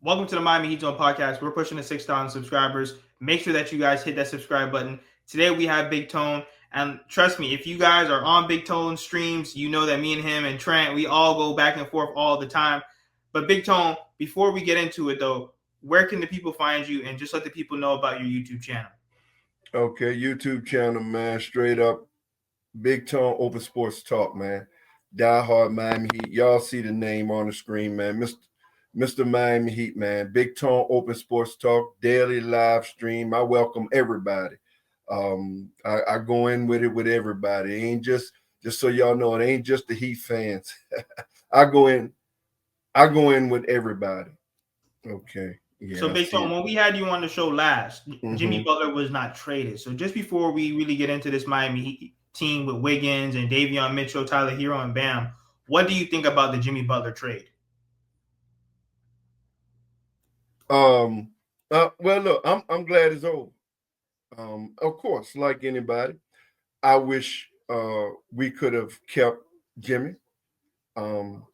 Welcome to the Miami Heat Zone podcast. We're pushing to 6,000 subscribers. Make sure that you guys hit that subscribe button. Today we have Big Tone, and trust me, if you guys are on Big Tone streams, you know that me and him and Trent, we all go back and forth all the time. But Big Tone, before we get into it though, where can the people find you, and just let the people know about your YouTube channel? Okay, YouTube channel, man. Straight up, Big Tone Open Sports Talk, man. Die Hard Miami Heat. Y'all see the name on the screen, man. Mr. Miami Heat, man. Big Tone Open Sports Talk, daily live stream. I welcome everybody. I go in with it with everybody. It ain't just so y'all know, it ain't just the Heat fans. I go in, I go in with everybody. Okay. So, Yeah, I Big see Tone, it. when we had you on the show last, Jimmy Mm-hmm. Butler was not traded. So, just before we really get into this Miami Heat team with Wiggins and Davion Mitchell, Tyler Hero, and Bam, what do you think about the Jimmy Butler trade? Um well look, I'm glad it's over. Of course, like anybody, I wish we could have kept Jimmy.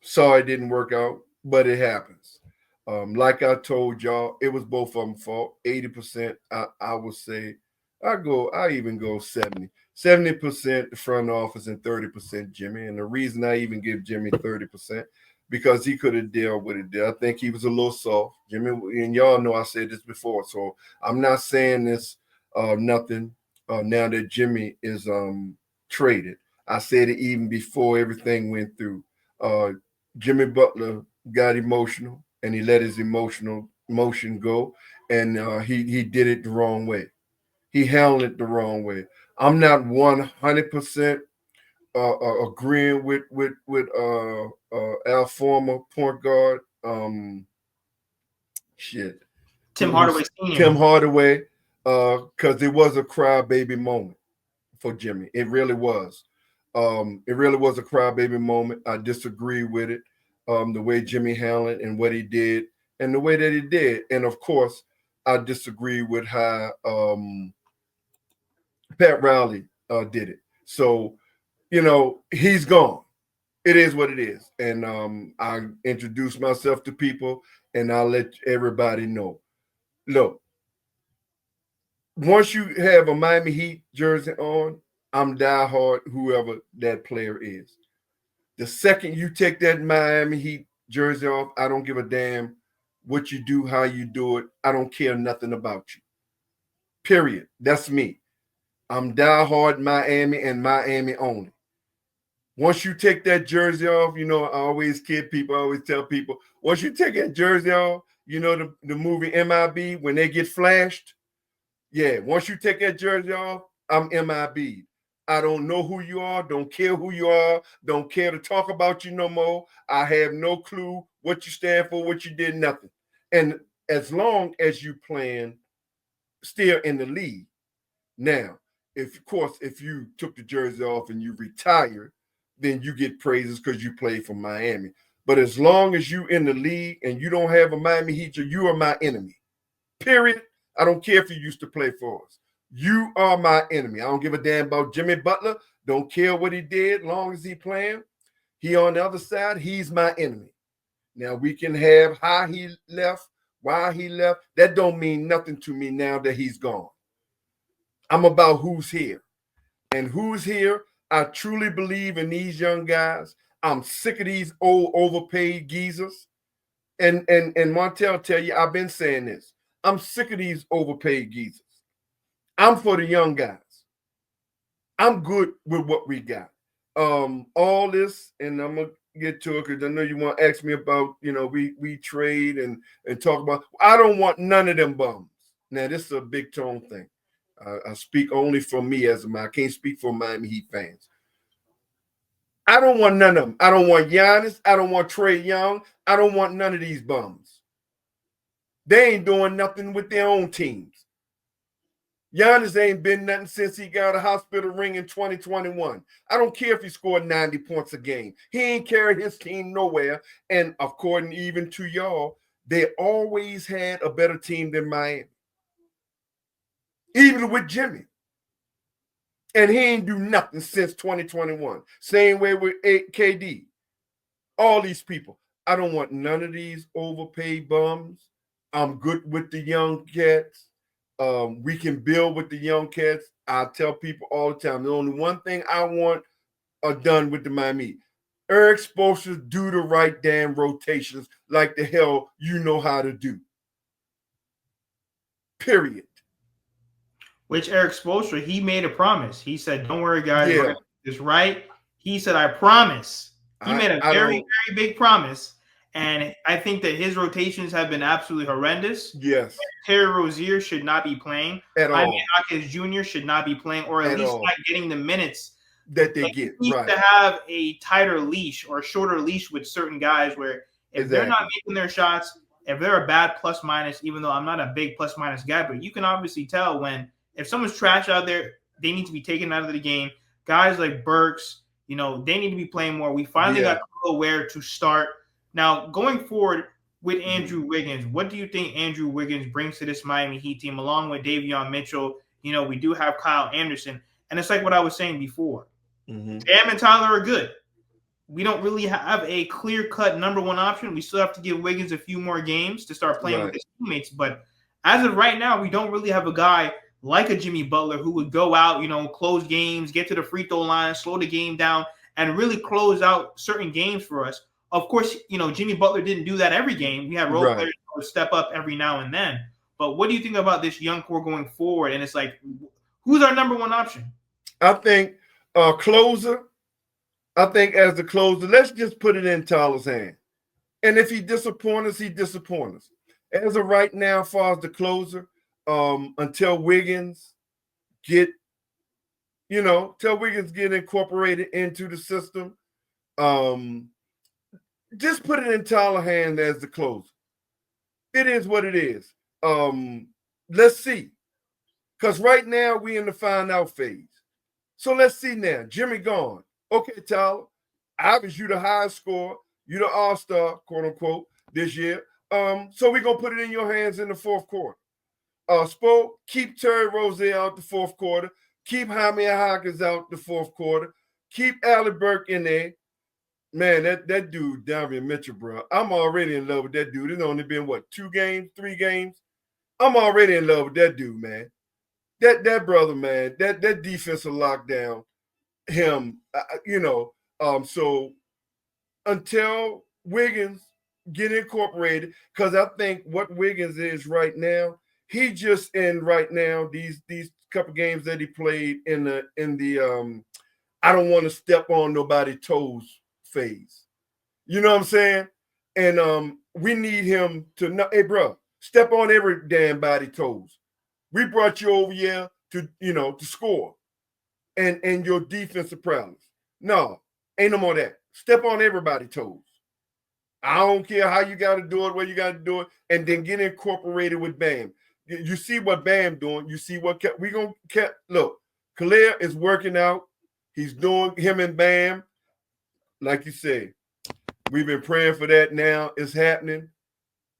Sorry it didn't work out, but it happens. Like I told y'all, it was both of them fault. 80%, I would say, I even go 70. 70% the front office and 30% Jimmy. And the reason I even give Jimmy 30%, because he could have dealt with it. I think he was a little soft. Jimmy, and y'all know I said this before, so I'm not saying this nothing now that Jimmy is traded. I said it even before everything went through. uh, Jimmy Butler got emotional and he let his emotional emotion go, and he did it the wrong way. He handled it the wrong way. I'm not 100% agreeing with our former point guard. Shit, Tim who's Hardaway Sr. Tim Hardaway, because it was a crybaby moment for Jimmy. It really was. It really was a crybaby moment. I disagree with it. The way Jimmy handled and what he did, and the way that he did, and of course, I disagree with how Pat Riley did it. So he's gone. It is what it is, and I introduce myself to people, and I'll let everybody know. Look, once you have a Miami Heat jersey on, I'm diehard whoever that player is. The second you take that Miami Heat jersey off, I don't give a damn what you do, how you do it. I don't care nothing about you. Period. That's me. I'm diehard Miami and Miami only. Once you take that jersey off, I always kid people, I always tell people, once you take that jersey off, the movie MIB, when they get flashed, yeah, once you take that jersey off, I'm MIB. I don't know who you are, don't care who you are, don't care to talk about you no more. I have no clue what you stand for, what you did, nothing. And as long as you playing still in the league. Now, if of course, if you took the jersey off and you retired, then you get praises because you played for Miami. But as long as you in the league and you don't have a Miami Heat, you are my enemy. Period. I don't care if you used to play for us. You are my enemy. I don't give a damn about Jimmy Butler. Don't care what he did, long as he playing. He on the other side, he's my enemy. Now we can have how he left, why he left. That don't mean nothing to me now that he's gone. I'm about who's here. And who's here, I truly believe in these young guys. I'm sick of these old overpaid geezers. And Montel tell you, I've been saying this. I'm sick of these overpaid geezers. I'm for the young guys. I'm good with what we got. All this, and I'm gonna get to it because I know you want to ask me about, we trade and talk about. I don't want none of them bums. Now this is a big tone thing. I speak only for me as a man. I can't speak for Miami Heat fans. I don't want none of them. I don't want Giannis. I don't want Trae Young. I don't want none of these bums. They ain't doing nothing with their own teams. Giannis ain't been nothing since he got a hospital ring in 2021. I don't care if he scored 90 points a game. He ain't carried his team nowhere. And according even to y'all, they always had a better team than Miami, even with Jimmy. And he ain't do nothing since 2021. Same way with KD. All these people. I don't want none of these overpaid bums I'm good with the young cats. We can build with the young cats. I tell people all the time, the only one thing I want done with the Miami Heat. Eric Spoelstra do the right damn rotations like the hell you know how to do. Period. Which Eric Spoelstra, he made a promise. He said, "Don't worry, guys, we're Yeah. gonna do this right." He said, "I promise." He made a I very, don't. very big promise, and I think that his rotations have been absolutely horrendous. Yes. Terry Rozier should not be playing. At Jaime all. Jaquez Jr. should not be playing, or at At least not all. getting the minutes. That they Like, get. he needs Right. to have a tighter leash or a shorter leash with certain guys where if they're not Exactly. making their shots, if they're a bad plus minus, even though I'm not a big plus minus guy, but you can obviously tell when if someone's trash out there, they need to be taken out of the game. Guys like Burks, they need to be playing more. We finally Yeah. got Khalil Ware to start. Now, going forward with Mm-hmm. Andrew Wiggins, what do you think Andrew Wiggins brings to this Miami Heat team along with Davion Mitchell? We do have Kyle Anderson. And it's like what I was saying before. Mm-hmm. Bam and Tyler are good. We don't really have a clear-cut number one option. We still have to give Wiggins a few more games to start playing with Right. his teammates. But as of right now, we don't really have a guy like a Jimmy Butler who would go out, close games, get to the free throw line, slow the game down, and really close out certain games for us. Of course, Jimmy Butler didn't do that every game. We had role Right. players who would step up every now and then. But what do you think about this young core going forward? And it's like, who's our number one option? I think closer. I think as the closer, let's just put it in Tyler's hand. And if he disappoints us, he disappoints us. As of right now, as far as the closer, until Wiggins get, till Wiggins get incorporated into the system, just put it in Tyler's hand as the closer. It is what it is. Let's see. Because right now we in the find out phase. So let's see now. Jimmy gone. Okay, Tyler. Obviously, you the highest scorer. You the all-star, quote unquote, this year. So we're gonna put it in your hands in the fourth quarter. Spo, keep Terry Rozier out the fourth quarter. Keep Jaime Hawkins out the fourth quarter. Keep Allie Burke in there. Man, that dude, Davion Mitchell, bro. I'm already in love with that dude. It's only been 2 games, 3 games. I'm already in love with that dude, man. That brother, man. That defensive lockdown, him, so until Wiggins get incorporated, because I think what Wiggins is right now, he just in right now these couple games that he played in the I don't want to step on nobody's toes phase. You know what I'm saying? And we need him to know, hey, bro, step on every damn body toes. We brought you over here to score and your defensive prowess. No, ain't no more of that. Step on everybody's toes. I don't care how you got to do it, where you got to do it, and then get incorporated with Bam. You see what Bam doing. You see what we gonna look. Khalil is working out. He's doing him and Bam. Like you said, we've been praying for that. Now it's happening.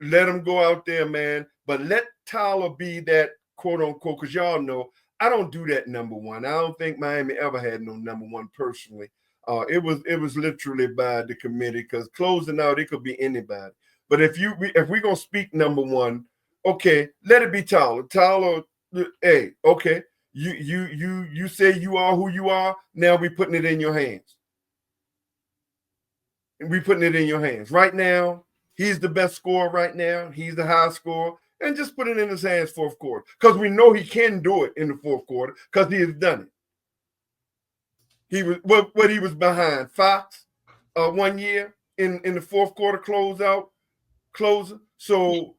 Let him go out there, man. But let Tyler be that quote unquote, because y'all know I don't do that number one. I don't think Miami ever had no number one personally. It was literally by the committee, because closing out it could be anybody. But if we're gonna speak number one, okay, let it be Tyler. Tyler, hey, okay, you say you are who you are. Now we putting it in your hands. We putting it in your hands right now. He's the best scorer right now. He's the high scorer. And just put it in his hands fourth quarter, because we know he can do it in the fourth quarter because he has done it. He was what he was behind Fox 1 year in the fourth quarter closer. So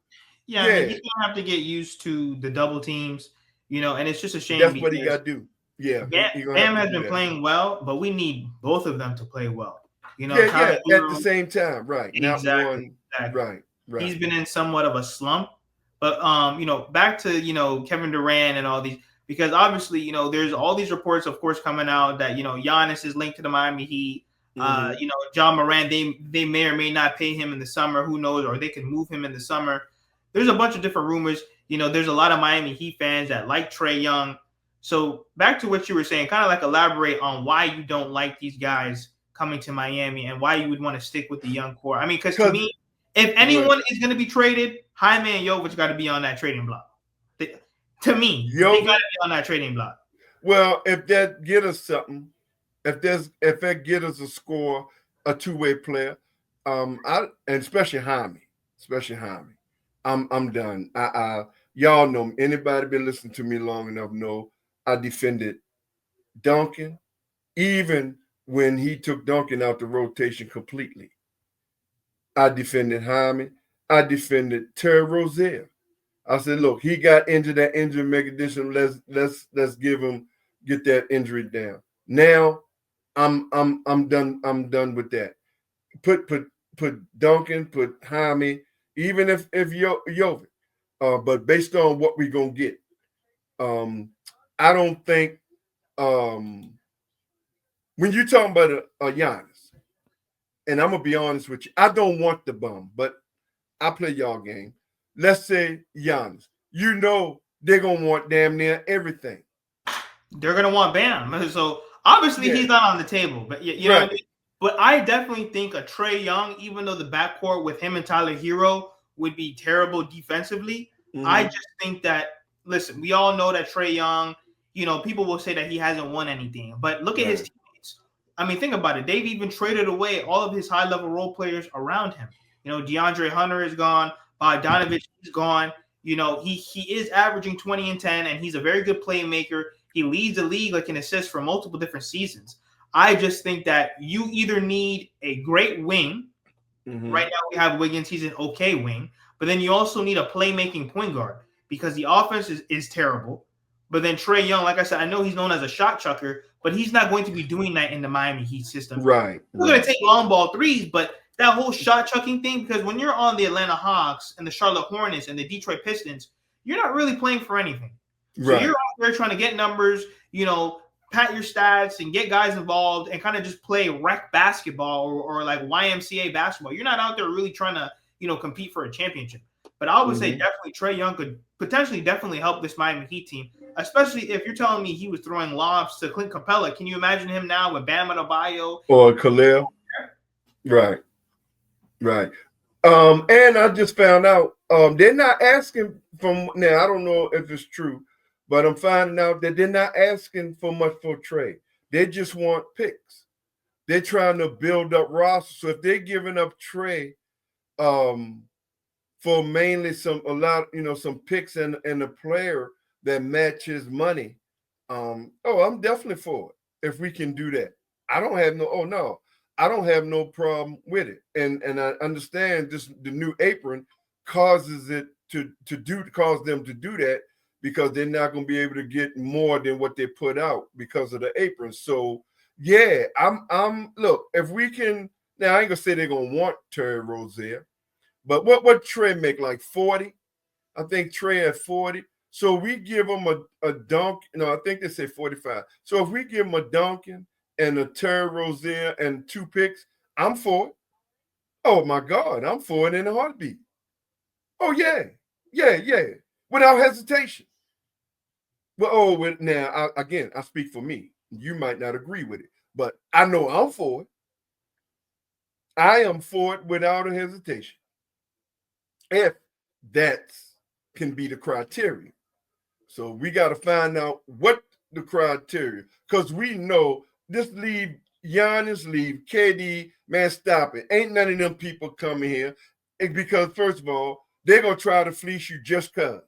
Yeah, I mean, he's gonna have to get used to the double teams, and it's just a shame that's what he because got to do. Yeah, he gonna have Bam to has do been that. playing well, but we need both of them to play well. Yeah. Tyler At the Hero, same time, right? Not exactly, one. exactly. Right. He's been in somewhat of a slump, but back to Kevin Durant and all these, because obviously there's all these reports, of course, coming out that Giannis is linked to the Miami Heat. Mm-hmm. John Moran, they may or may not pay him in the summer. Who knows? Or they can move him in the summer. There's a bunch of different rumors. There's a lot of Miami Heat fans that like Trae Young. So back to what you were saying, kind of like elaborate on why you don't like these guys coming to Miami and why you would want to stick with the young core. I mean, because to me, If Well, anyone is going to be traded, Jaime and Jovic got to be on that trading block. To me, they got to Jovic. be on that trading block. Well, if that get us something, if that get us a score, a two-way player, and especially Jaime, I'm done. Y'all know, anybody been listening to me long enough know I defended Duncan even when he took Duncan out the rotation completely. I defended Jaime. I defended Terry Rozier. I said, look, he got injured. That injury make a difference. Let's give him get that injury down. Now, I'm done. I'm done with that. Put Duncan, put Jaime, even if Jovic. But based on what we're gonna get, I don't think when you're talking about a Giannis, and I'm gonna be honest with you, I don't want the bum, but I play y'all game. Let's say Giannis. You know they're gonna want damn near everything. They're gonna want Bam. So obviously Yeah, he's not on the table, but you know what I right. mean. But I definitely think a Trae Young, even though the backcourt with him and Tyler Hero would be terrible defensively, I Mm-hmm. just think that listen, we all know that Trae Young, people will say that he hasn't won anything, but look at his Right. teammates. I mean, think about it. They've even traded away all of his high level role players around him. DeAndre Hunter is gone, Bogdanovich is gone. He is averaging 20 and 10, and he's a very good playmaker. He leads the league like in assists for multiple different seasons. I just think that you either need a great wing. Mm-hmm. Right now we have Wiggins, he's an okay wing, but then you also need a playmaking point guard because the offense is terrible. But then Trae Young, like I said, I know he's known as a shot chucker, but he's not going to be doing that in the Miami Heat system. Right. We're going to Right. take long ball threes, but that whole shot chucking thing, because when you're on the Atlanta Hawks and the Charlotte Hornets and the Detroit Pistons, you're not really playing for anything. So you're Right. out there trying to get numbers, pat your stats and get guys involved and kind of just play rec basketball or like YMCA basketball. You're not out there really trying to, compete for a championship. But I would say Mm-hmm. definitely Trae Young could potentially definitely help this Miami Heat team, especially if you're telling me he was throwing lobs to Clint Capella. Can you imagine him now with Bam Adebayo? Or Khalil. Right. Right. And I just found out they're not asking from now. I don't know if it's true, but I'm finding out that they're not asking for much for Trae. They just want picks. They're trying to build up rosters. So if they're giving up Trae um, for mainly some picks and a player that matches money, I'm definitely for it if we can do that. I don't have no. Oh no, I don't have no problem with it, and I understand just the new apron causes it to cause them to do that because they're not going to be able to get more than what they put out because of the apron. So yeah, I'm look if we can now I ain't gonna say they're gonna want Terry Rozier, but what Trae make like 40? I think Trae at 40. So we give him a dunk. No, I think they say 45. So if we give him a Duncan and a Terry Rozier and 2 picks, I'm for it. Oh my God, I'm for it in a heartbeat. Oh yeah, yeah, without hesitation. Now again, I speak for me. You might not agree with it, but I know I'm for it. I am for it without a hesitation. If that can be the criteria. So we got to find out what the criteria, because we know this leave Giannis, leave KD, man, stop it. Ain't none of them people coming here. Because first of all, they're gonna try to fleece you just cause.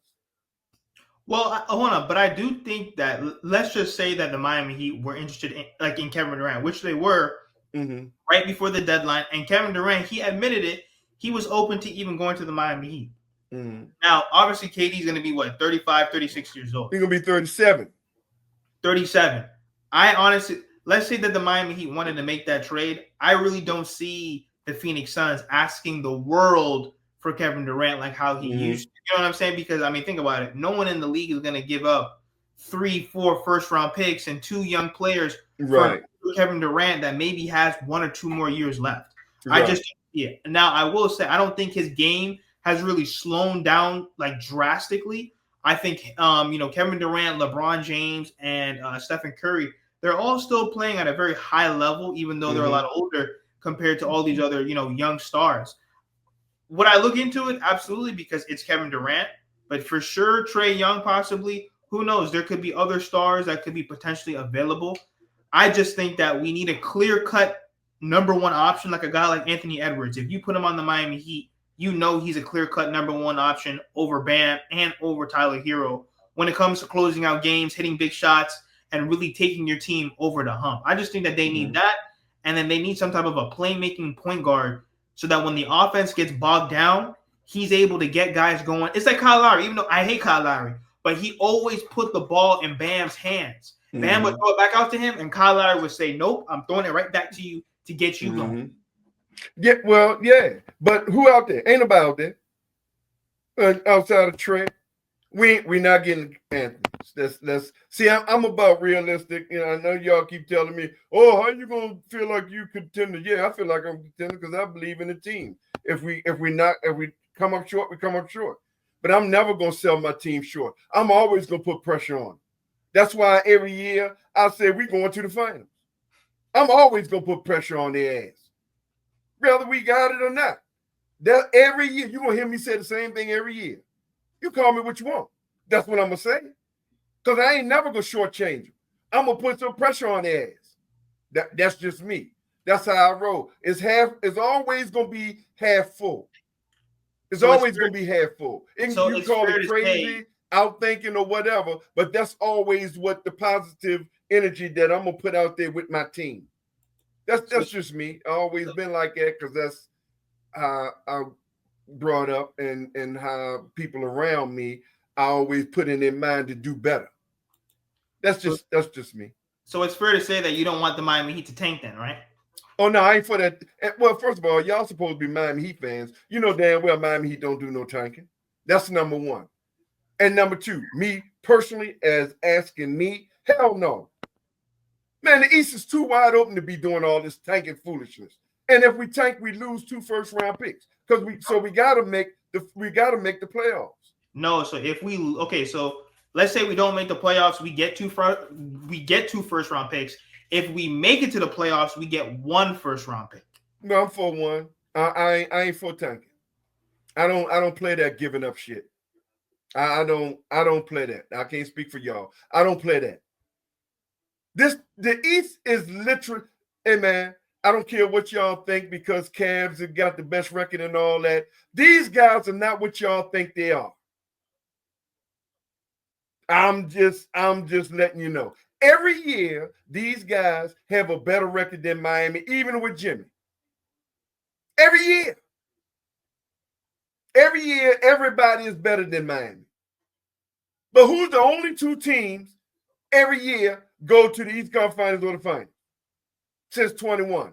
Well, hold on, but I do think that let's just say that the Miami Heat were interested in Kevin Durant, which they were Mm-hmm. right before the deadline, and Kevin Durant, he admitted it. He was open to even going to the Miami Heat. Mm-hmm. Now, obviously, KD's going to be what 35, 36 years old. He's gonna be 37. 37. I honestly, let's say that the Miami Heat wanted to make that trade. I really don't see the Phoenix Suns asking the world for Kevin Durant like how he Mm-hmm. used to. You know what I'm saying? Because I mean, think about it. No one in the league is going to give up 3, 4 first round picks and 2 young players for Right. Kevin Durant that maybe has 1 or 2 more years left. I Right. just yeah. Now I will say I don't think his game has really slowed down like drastically. I think Kevin Durant, LeBron James, and Stephen Curry, they're all still playing at a very high level, even though they're a Mm-hmm. lot older compared to all these other young stars. would I look into it? Absolutely, because it's Kevin Durant. But for sure, Trae Young possibly. Who knows? There could be other stars that could be potentially available. I just think that we need a clear cut number one option, like a guy like Anthony Edwards. If you put him on the Miami Heat, you know he's a clear cut number one option over Bam and over Tyler Hero when it comes to closing out games, hitting big shots, and really taking your team over the hump. I just think that they need that. And then they need some type of a playmaking point guard so that when the offense gets bogged down, he's able to get guys going. It's like Kyle Lowry, even though I hate Kyle Lowry, but he always put the ball in Bam's hands. Bam would throw it back out to him, and Kyle Lowry would say, "Nope, I'm throwing it right back to you to get you going." Yeah, well, yeah, but who out there? Ain't nobody out there outside of Trae. We not getting Anthony. Let's see. I'm about realistic. You know, I know y'all keep telling me, "Oh, how you gonna feel like you contender?" Yeah, I feel like I'm contender because I believe in the team. If we come up short, we come up short. But I'm never gonna sell my team short. I'm always gonna put pressure on. That's why every year I say we're going to the finals. I'm always gonna put pressure on their ass, whether we got it or not. That every year you're gonna hear me say the same thing every year. You call me what you want. That's what I'm gonna say. Because I ain't never gonna shortchange you. I'm gonna put some pressure on their ass. That's just me. That's how I roll. It's always gonna be half full. It's always gonna be half full. You call it crazy, outthinking, or whatever, but that's always what the positive energy that I'm gonna put out there with my team. That's just me. I always been like that because that's how I brought up and how people around me I always put in their mind to do better. That's just me. So it's fair to say that you don't want the Miami Heat to tank, then, right? Oh no, I ain't for that. Well, first of all, y'all supposed to be Miami Heat fans. You know damn well Miami Heat don't do no tanking. That's number one. And number two, me personally, as asking me, hell no. Man, the East is too wide open to be doing all this tanking foolishness. And if we tank, we lose 2 first-round picks. We gotta make the playoffs. No, so so let's say we don't make the playoffs, we get two first round picks. If we make it to the playoffs, we get 1 first round pick. No, I'm for one. I ain't for tanking. I don't play that giving up shit. I don't play that. I can't speak for y'all. I don't play that. The East is literally, hey man, I don't care what y'all think because Cavs have got the best record and all that. These guys are not what y'all think they are. I'm just letting you know. Every year, these guys have a better record than Miami, even with Jimmy. Every year. Every year, everybody is better than Miami. But who's the only 2 teams every year go to the East Conference Finals or the Finals? Since 21.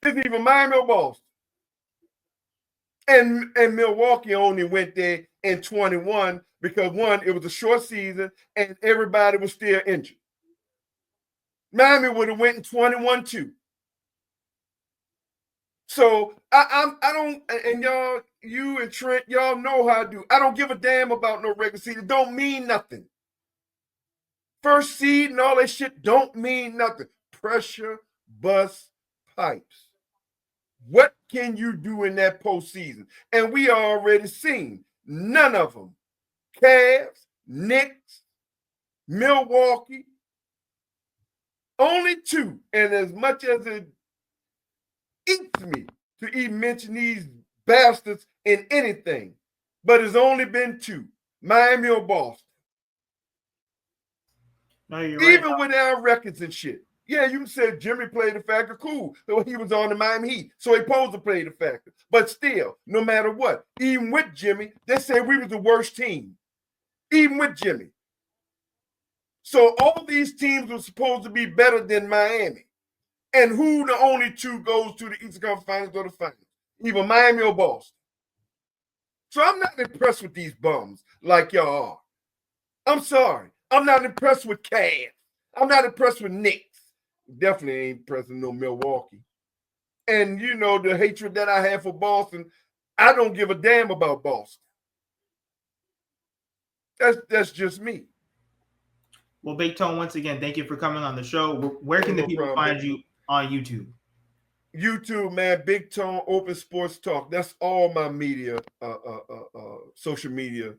It's either Miami or Boston. And Milwaukee only went there in 21 because, one, it was a short season and everybody was still injured. Miami would have went in 21 too. So I don't, and y'all, you and Trent, y'all know how I do. I don't give a damn about no regular season. It don't mean nothing. First seed and all that shit don't mean nothing. Pressure, bust, pipes. What can you do in that postseason? And we already seen none of them. Cavs, Knicks, Milwaukee, only 2. And as much as it eats me to even mention these bastards in anything, but it's only been 2, Miami or Boston. No, you're even right. with our records and shit. Yeah, you said Jimmy played the factor. Cool. So he was on the Miami Heat. So he supposed to play the factor. But still, no matter what, even with Jimmy, they said we was the worst team. Even with Jimmy. So all these teams were supposed to be better than Miami. And who the only 2 goes to the Eastern Conference Finals or the Finals? Either Miami or Boston. So I'm not impressed with these bums like y'all are. I'm sorry. I'm not impressed with Cavs. I'm not impressed with Knicks. Definitely ain't impressed with no Milwaukee. And you know the hatred that I have for Boston, I don't give a damn about Boston. That's just me. Well, Big Tone, once again, thank you for coming on the show. Where can the people find you on YouTube? YouTube, man, Big Tone Open Sports Talk. That's all my media, social media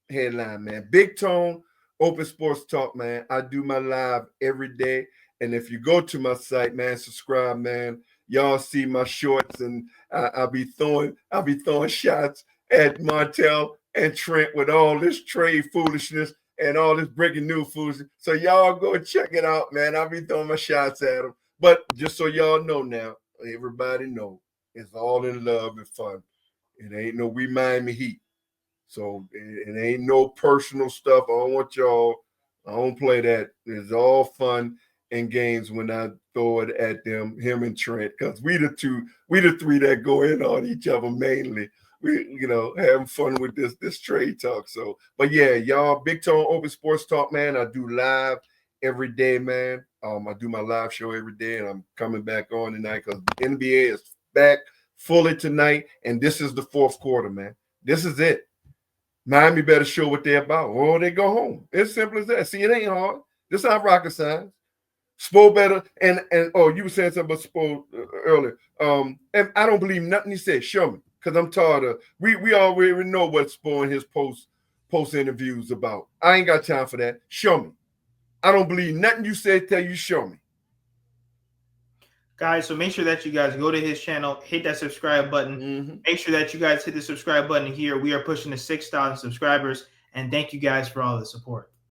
headline, man. Big Tone Open Sports Talk, man. I do my live every day. And if you go to my site, man, subscribe, man. Y'all see my shorts, and I'll be throwing shots at Martell and Trent with all this trade foolishness and all this breaking news foolishness. So y'all go check it out, man. I'll be throwing my shots at them. But just so y'all know now, everybody know it's all in love and fun. It ain't no we Miami Heat. So it ain't no personal stuff. I don't want y'all. I don't play that. It's all fun and games when I throw it at them, him and Trent, because we the three that go in on each other mainly. We, having fun with this trade talk. So, but yeah, y'all, Big Tone Open Sports Talk, man. I do live every day, man. I do my live show every day, and I'm coming back on tonight because the NBA is back fully tonight, and this is the fourth quarter, man. This is it. Miami better show what they're about, or they go home. It's simple as that. See, it ain't hard. This not rocket science. Spo better, and oh, you were saying something about Spo earlier. And I don't believe nothing he said. Show me, because I'm tired of. We already know what Spo and his post interviews about. I ain't got time for that. Show me. I don't believe nothing you said. Tell you, show me. Guys, so make sure that you guys go to his channel, hit that subscribe button. Mm-hmm. Make sure that you guys hit the subscribe button here. We are pushing to 6,000 subscribers, and thank you guys for all the support.